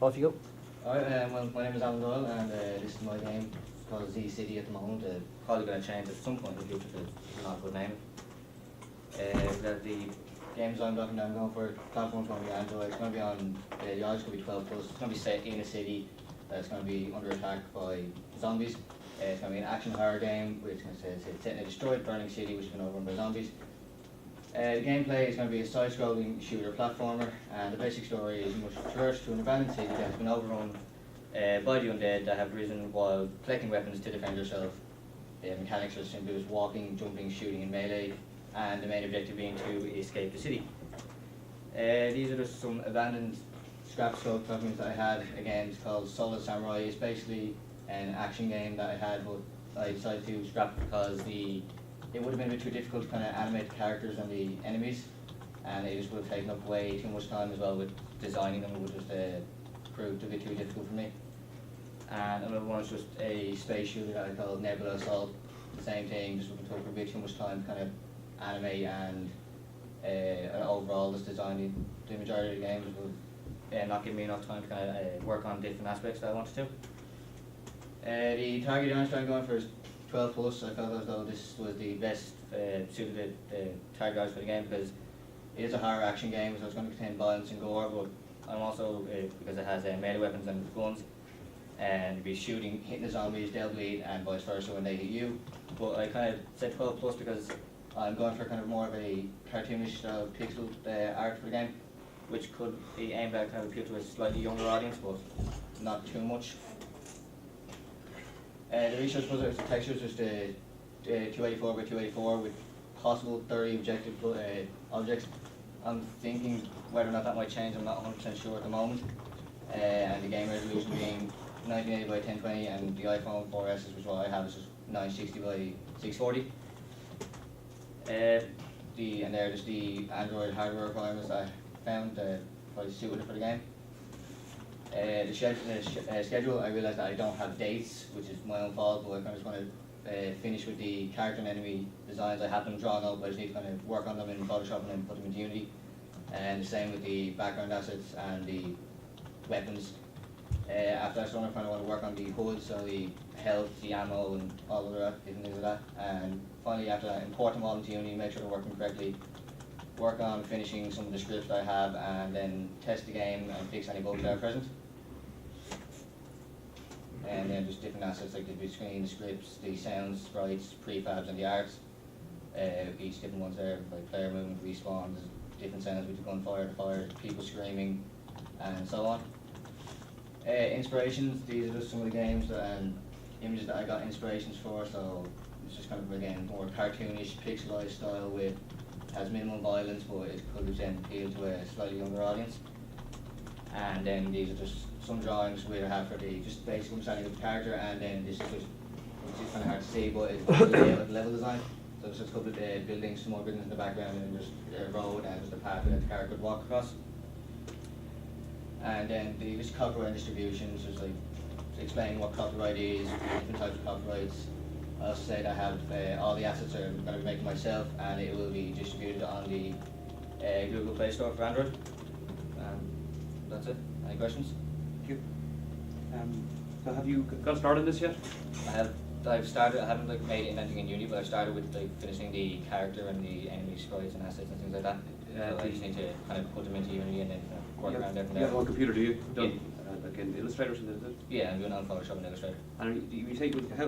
Off you go. Alright, well, my name is Alan Doyle, and this is my game. It's called Z City at the moment. Probably going to change at some point in the future because it's not a good name. The game design document I'm going for, platform's going to be Android. It's going to be on the iOS, going to be 12 plus. It's going to be set in a city that's going to be under attack by zombies. It's going to be an action horror game, which says it's set in a destroyed, burning city which has been overrun by zombies. The gameplay is going to be a side-scrolling shooter platformer, and the basic story is you must traverse through an abandoned city that has been overrun by the undead that have risen while collecting weapons to defend yourself. The mechanics are simply just walking, jumping, shooting and melee, and the main objective being to escape the city. These are just some abandoned scrap scope documents that I had. Again, it's called Solid Samurai. It's basically an action game that I had, but I decided to scrap it because it would have been a bit too difficult to kind of animate the characters and the enemies, and it just would have taken up way too much time as well with designing them. It would just proved a bit too difficult for me. And another one is just a space shooter that I called Nebula Assault. The same thing, just would have taken a bit too much time to kind of animate and overall just designing the majority of the games would not give me enough time to kind of work on different aspects that I wanted to. The target audience I'm going for is 12 plus. I felt as though this was the best suited target audience for the game because it is a horror action game, so it's going to contain violence and gore, but I'm also, because it has melee weapons and guns, and be shooting, hitting the zombies, they'll bleed, and vice versa when they hit you. But I kind of said 12 plus because I'm going for kind of more of a cartoonish style pixel art for the game, which could be aimed at kind of appeal to a slightly younger audience, but not too much. The research puzzle textures is the 284 by 284 with possible 30 objective objects. I'm thinking whether or not that might change. I'm not 100% sure at the moment. And the game resolution being 1980 by 1020, and the iPhone 4S, which is what I have, is just 960 by 640. And there is the Android hardware requirements that I found probably suited for the game. The schedule, I realised that I don't have dates, which is my own fault, but I kind of just want to finish with the character and enemy designs. I have them drawn up, I just need to kind of work on them in Photoshop and then put them into Unity. And the same with the background assets and the weapons. After that's done, I kind of want to work on the HUD, so the health, the ammo, and all other different things like that. And finally, after that, import them all into Unity, make sure they're working correctly. Work on finishing some of the scripts I have, and then test the game and fix any bugs that are present. And then just different assets like the big screen, the scripts, the sounds, sprites, prefabs, and the arts. Each different ones there, like player movement, respawn, there's different sounds with the gunfire, the fire, people screaming, and so on. Inspirations, these are just some of the games and images that I got inspirations for, so it's just kind of, again, more cartoonish, pixelized style with, has minimum violence, but it could then appeal to a slightly younger audience. And then these are just some drawings we have for the just basic understanding of the character, and then this is just, which is kind of hard to see, but it's the level design. So there's just a couple of buildings, some more buildings in the background, and then just a road and just a path that the character could walk across. And then the just copyright and distributions, just like explaining what copyright is, different types of copyrights. I also said I have all the assets are going to be making myself, and it will be distributed on the Google Play Store for Android. That's it. Any questions? Thank you. So have you got started on this yet? I've started. I haven't made anything in Unity, but I've started with finishing the character and the enemy sprites and assets and things like that. So I just need to kind of put them into Unity and then work around there from there. You have one computer, do you? Yeah. Like in Illustrator or something, is it? Yeah, I'm doing it on Photoshop and Illustrator. And you say, how